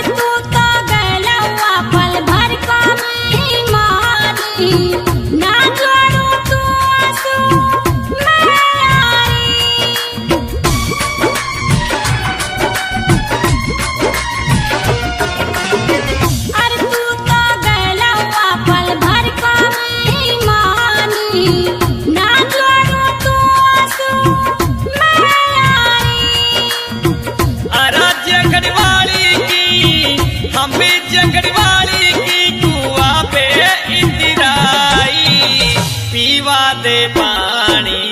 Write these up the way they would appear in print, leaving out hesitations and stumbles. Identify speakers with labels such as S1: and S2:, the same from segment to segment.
S1: तू तो गलवा पल भर को मैं मारी ना जोड़ू तू आंसू मैं यारी। अरे तू तो गलवा पल भर को मैं मारी ना जोड़ू तू आंसू मैं यारी।
S2: आराध्य गढ़वाली की हम भी जगड़वाली की कुआ पे इंदिराई पीवा दे पानी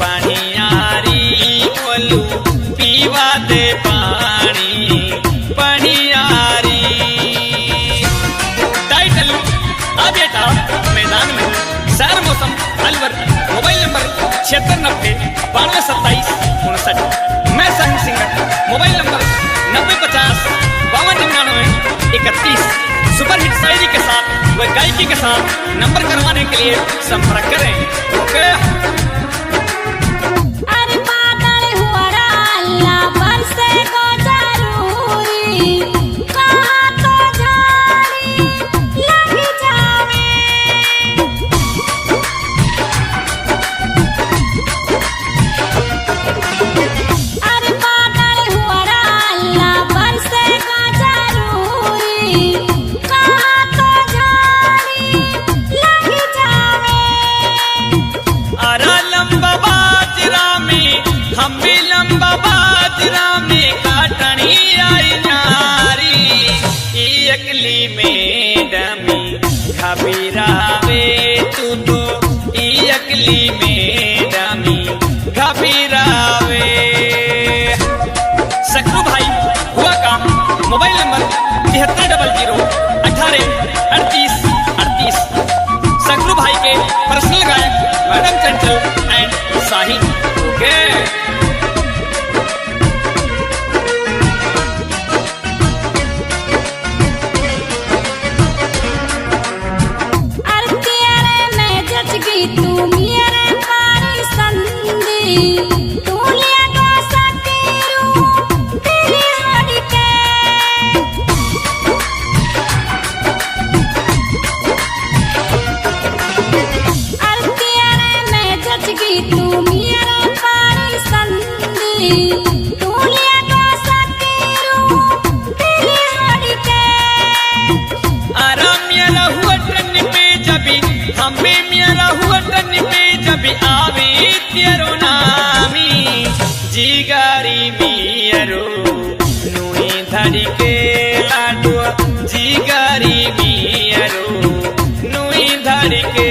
S2: पानी यारी बोलू पीवा दे पानी पानी यारी। टाइटल आ बेटा मैदान में शहर मौसम अलवर मोबाइल नंबर 7690 9227 मैं संग सिंगर मोबाइल नंबर 9050 5299 31 सुपरहिट शायरी के साथ व गायकी के साथ नंबर करवाने के लिए संपर्क करें। ओके।
S1: अरे बादल हुआ अल्लाह बरसे को जरूरी कहा तो झाड़ी लग जावे। अरे बादल हुआ अल्लाह बरसे को जरूरी कहा तो झाड़ी लग जावे।
S2: अरा लंबा बाजरा में हम भी लंबा बाजरा में काटनी आई नारी ई अकली में डमी घबीरावे तू तो ई अकली में डमी घबीरावे। सकरू भाई हुआ काम मोबाइल नंबर 7300 18 38 38 सकरू भाई के पर्सनल गायक मैडम चंचल एंड साही। ओके।
S1: अरे तेरे में जच गई तू मेरे पारी संदी तू लिया को सकेरू दिली हट के। अरे तेरे में जच गई तू मेरे पारी संदी तू लिया को सकेरू दिली हट के।
S2: आराम मेरा हुआ टन पे जबी हमें मेरा हुआ टन पे जबी आवी तेरो नामी जिगारी मियरो नुई धड़ी के लाडू जिगारी मियरो नुई धड़ी के।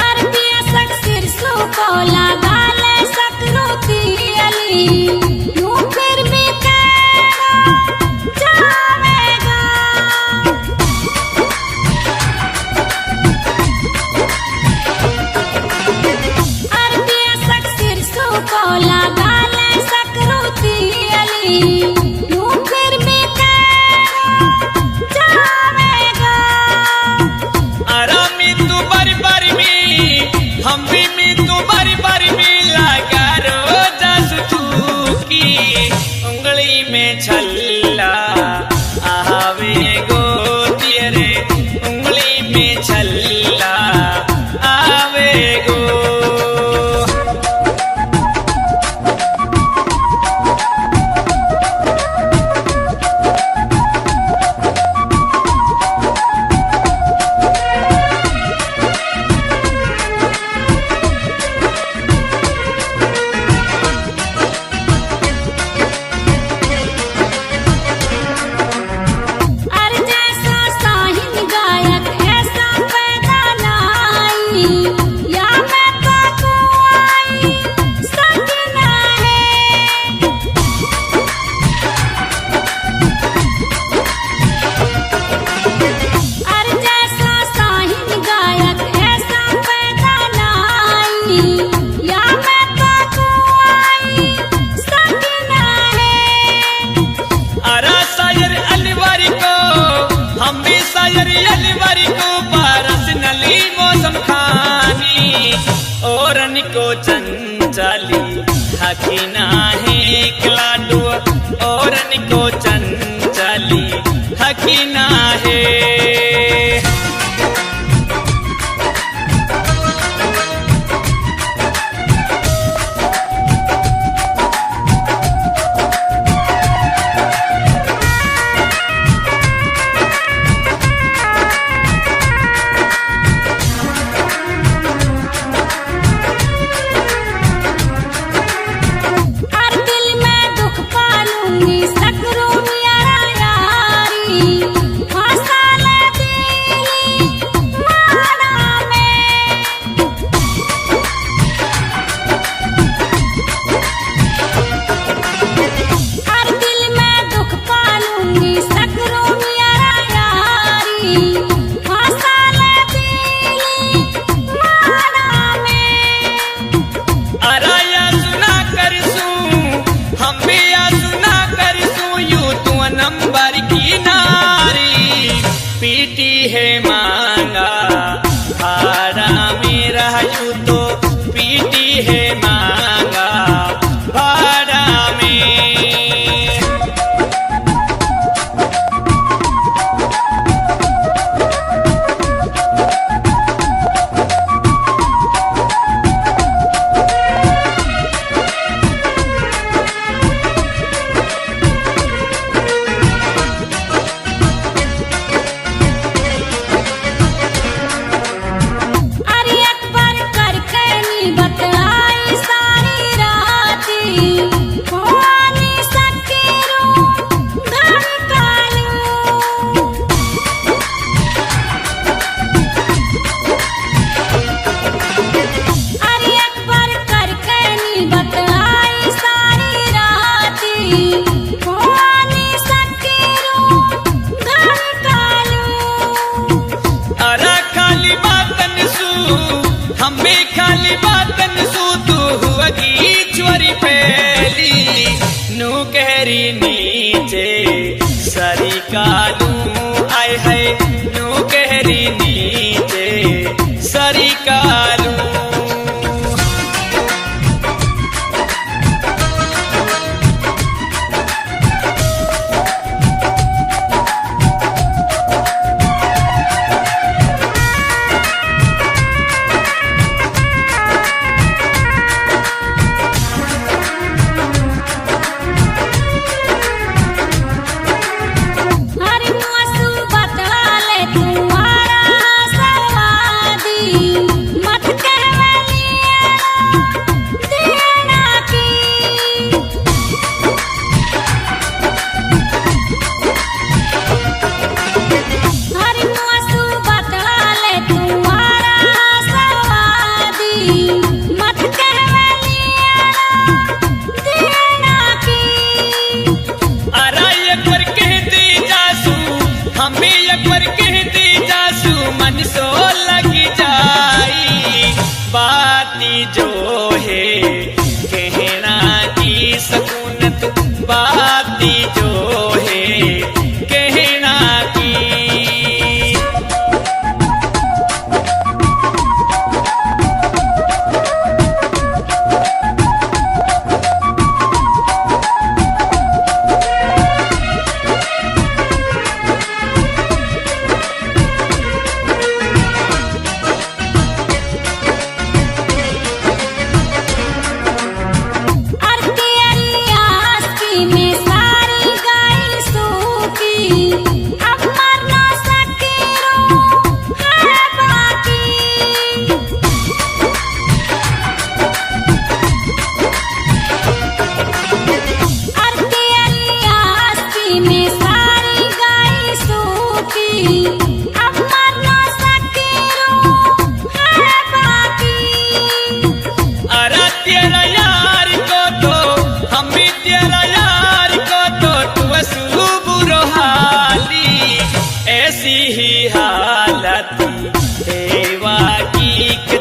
S1: अरे पिया
S2: औरन को चंचली हकीना है लाडू औरन को चंचली हकीना है पीटी है मांगा भाड़ा मेरा यू तो पीटी है मांगा भाड़ा में हमें खाली बातन सू तू हुआगी चोरी फैली नू कहरी नीचे सरी कालू आए है नू कहरी नीचे सरी कालू जो है कहना की सकूनत बाती जो है कहना की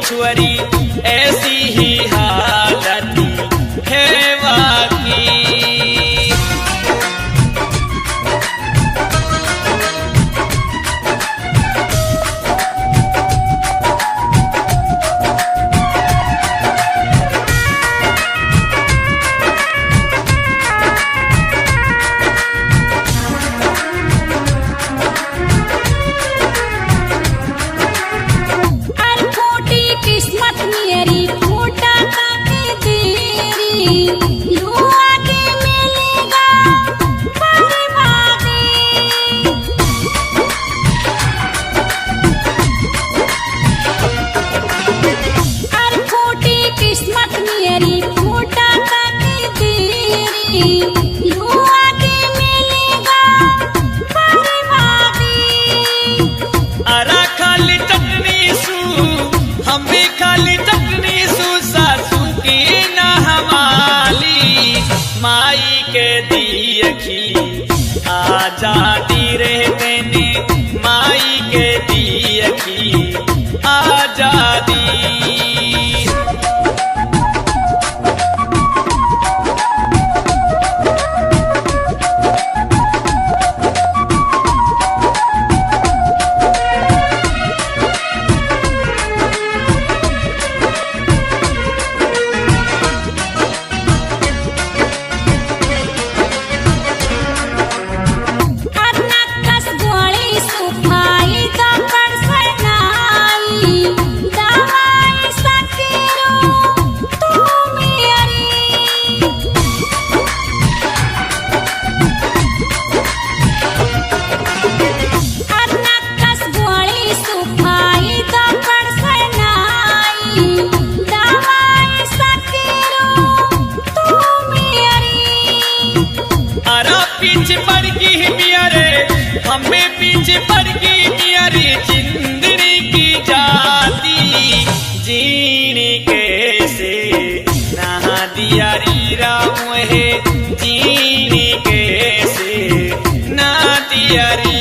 S2: छुअरी ऐसी ही हालत है वाकी। आजादी रहते ने माई के दिए की आजादी। पीछे पड़ गई मियारे हमें पीछे पड़ गई मियारे जिंदड़ी की जाती जीने कैसे नहा दिया री राम है जीने कैसे ना दिया री।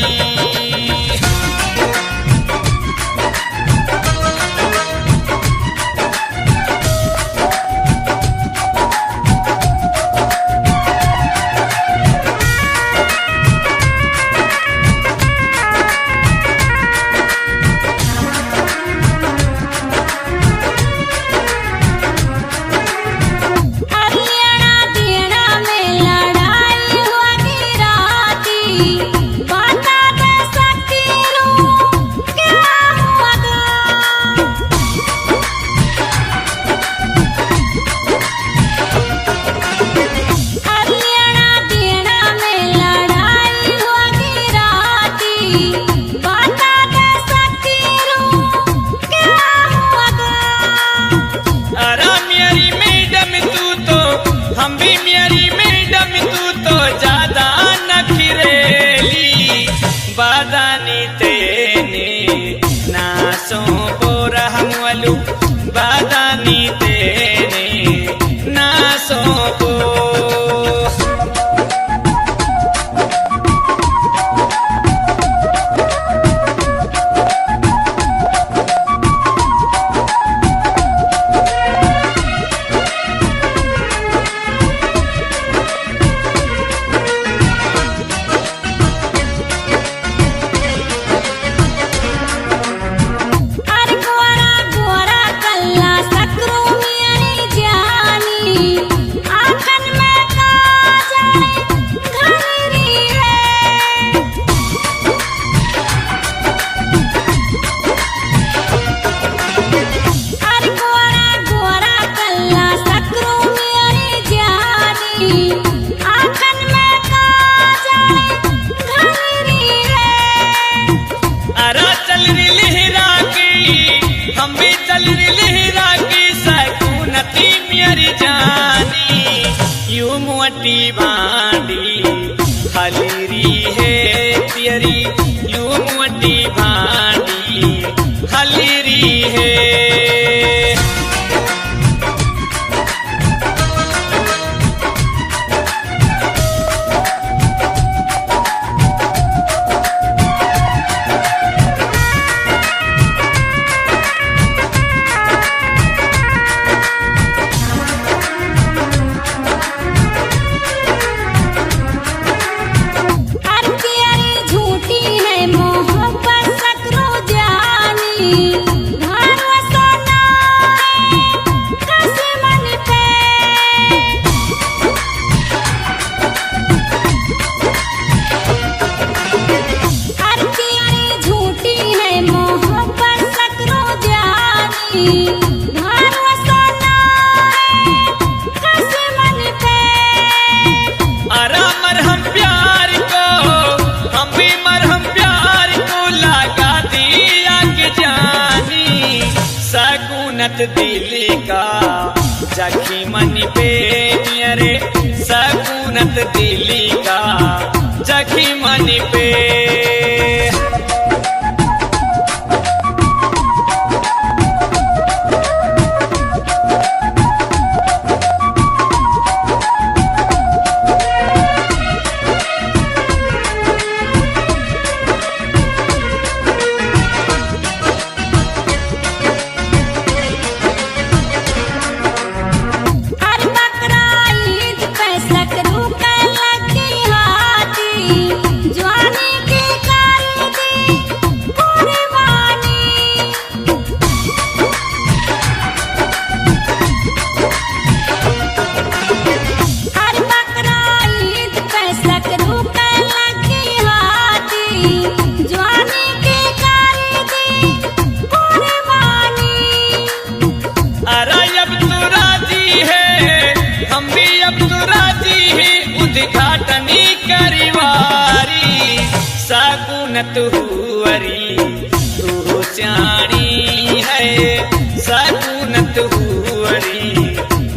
S2: हम भी मेरी मैडम तू तो ज्यादा नखरेली बादानी तेने नासों बोर हम वालू बादानी तेने नासों को। हम भी चल लहरा की सकूनती मेरी जानी यूं मोटी भांडी हलीरी है प्यारी यूं मोटी भांडी हलीरी है। सकूनत दिली का जखी मन पे मेरे सकूनत दिली का जखी मन पे। अरे अब तो राजी है, हम भी अब तो राजी है, उद्घाटनी करिवारी सकुनत हुअरी तू स्याणी है, सकुनत हुअरी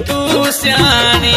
S2: तू स्याणी।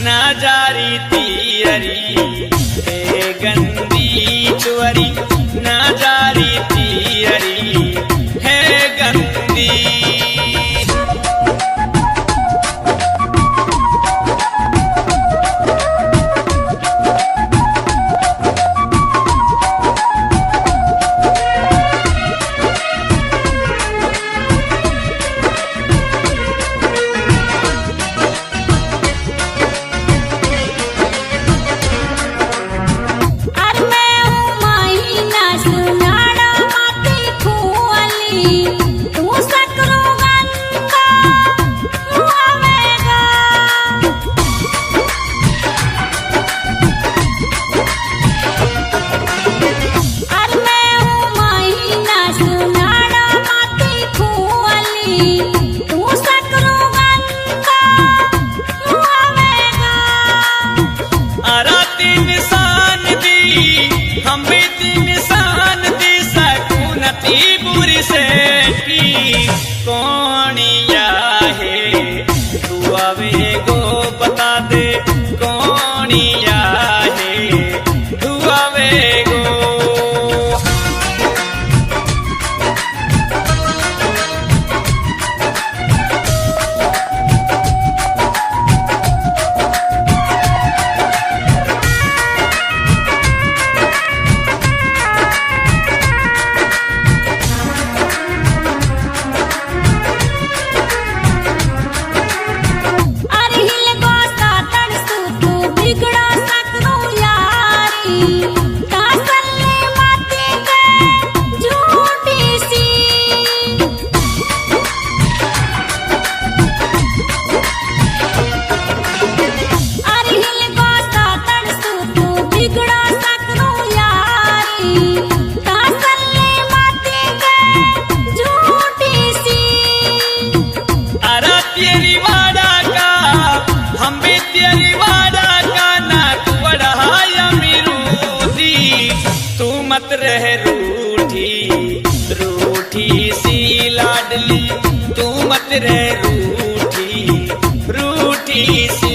S2: ना जारी तीयरी हे गंदी चुअरी, ना जारी तीयरी है गंदी। कौनिया है तू आवे गो बता दे, कौनिया है तू आवे गो। मत रह रूठी रूठी सी लाडली, तू मत रह रूठी रूठी सी।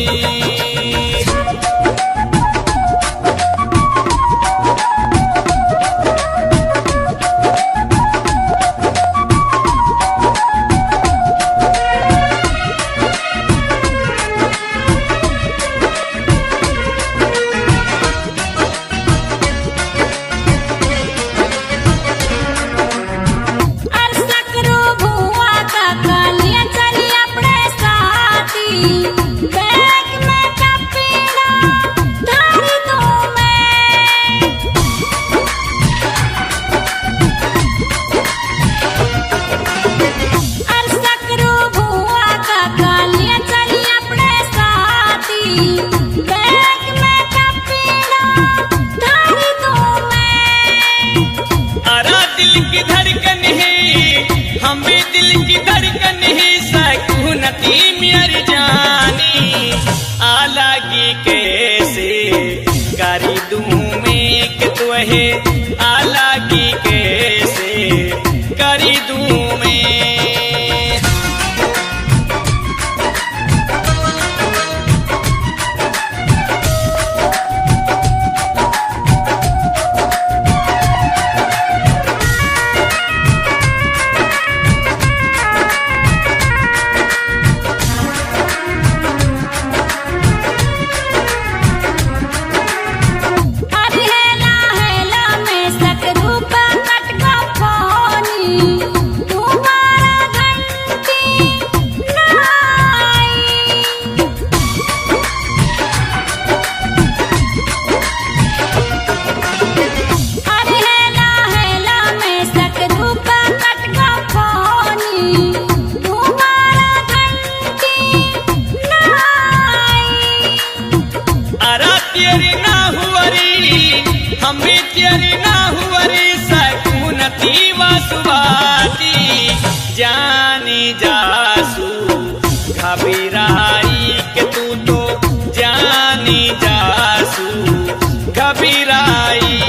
S2: पियरी ना हुअरी सकुनती वसुवाती जानी जासू घबराई के तू तो जानी जासू घबराई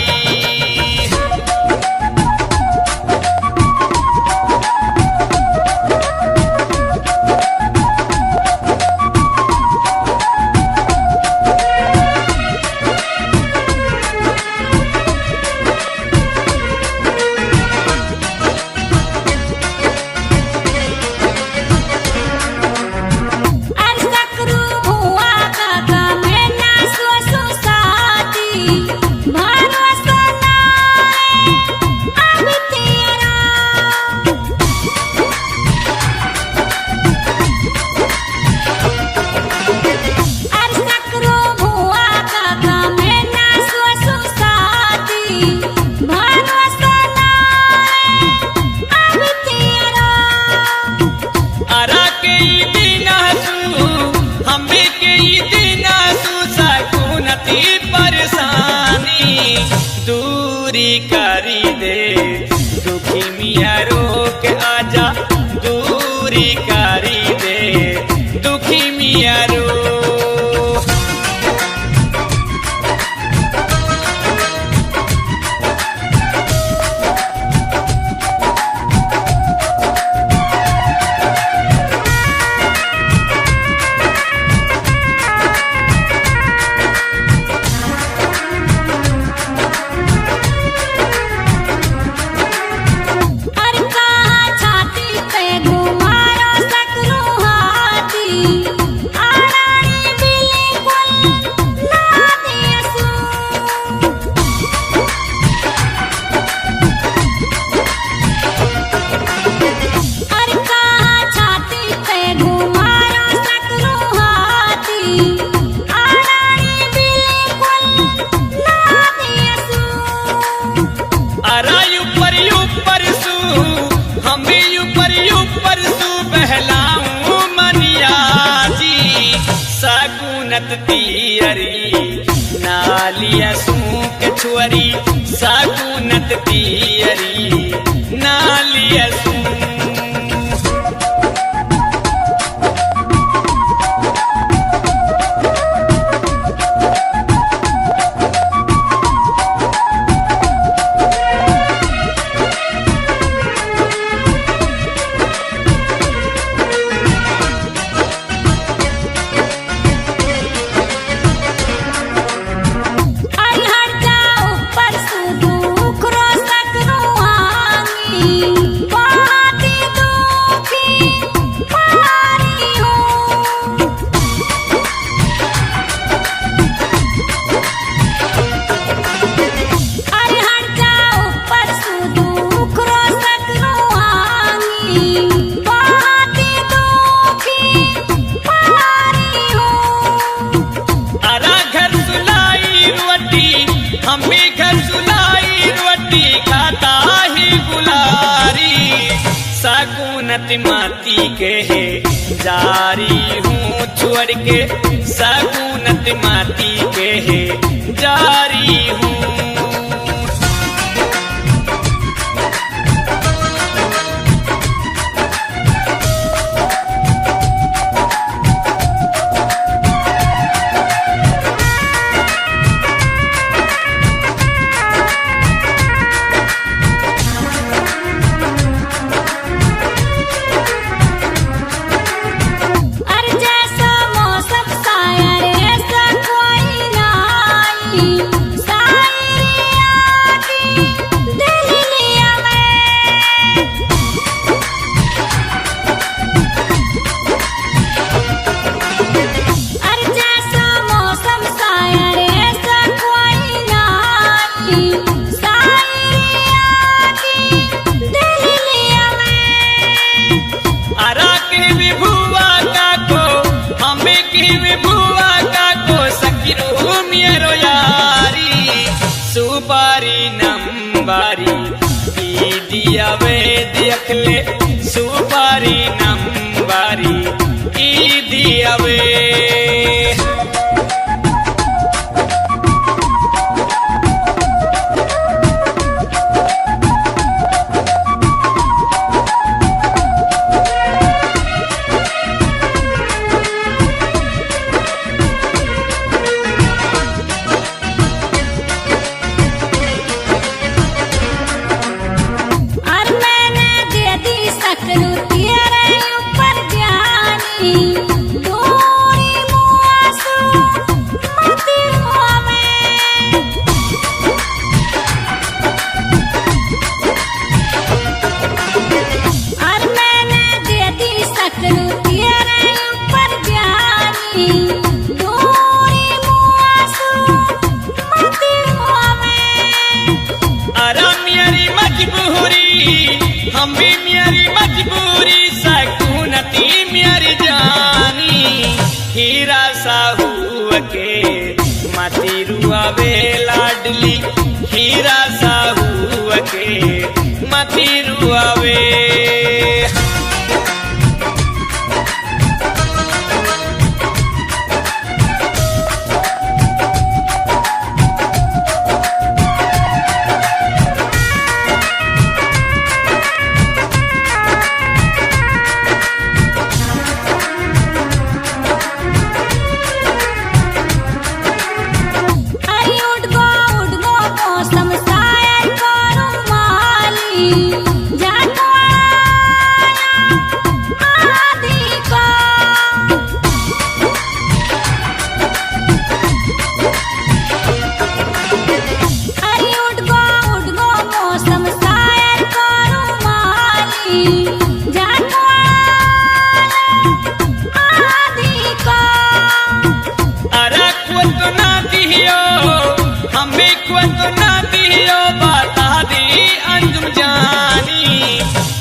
S2: दूरी करी दे दुखी मिया रोक आजा दूरी करी दे दुखी मिया रो तियरी नालिया सूक छुअरी सकुनत तियरी नालिया माती के है जारी हूँ छोड़ के सकुनत माती के है जारी हूँ दियखले सुपारी नंबारी ई दियावे मीरा साहू के मती रुआवे।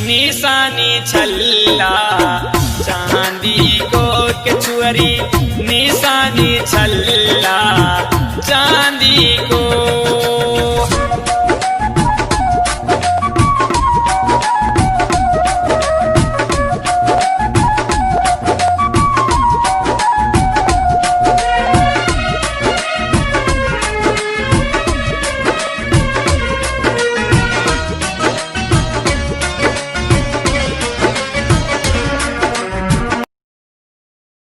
S2: निशानी छल्ला चांदी को के छुअरी निशानी छल्ला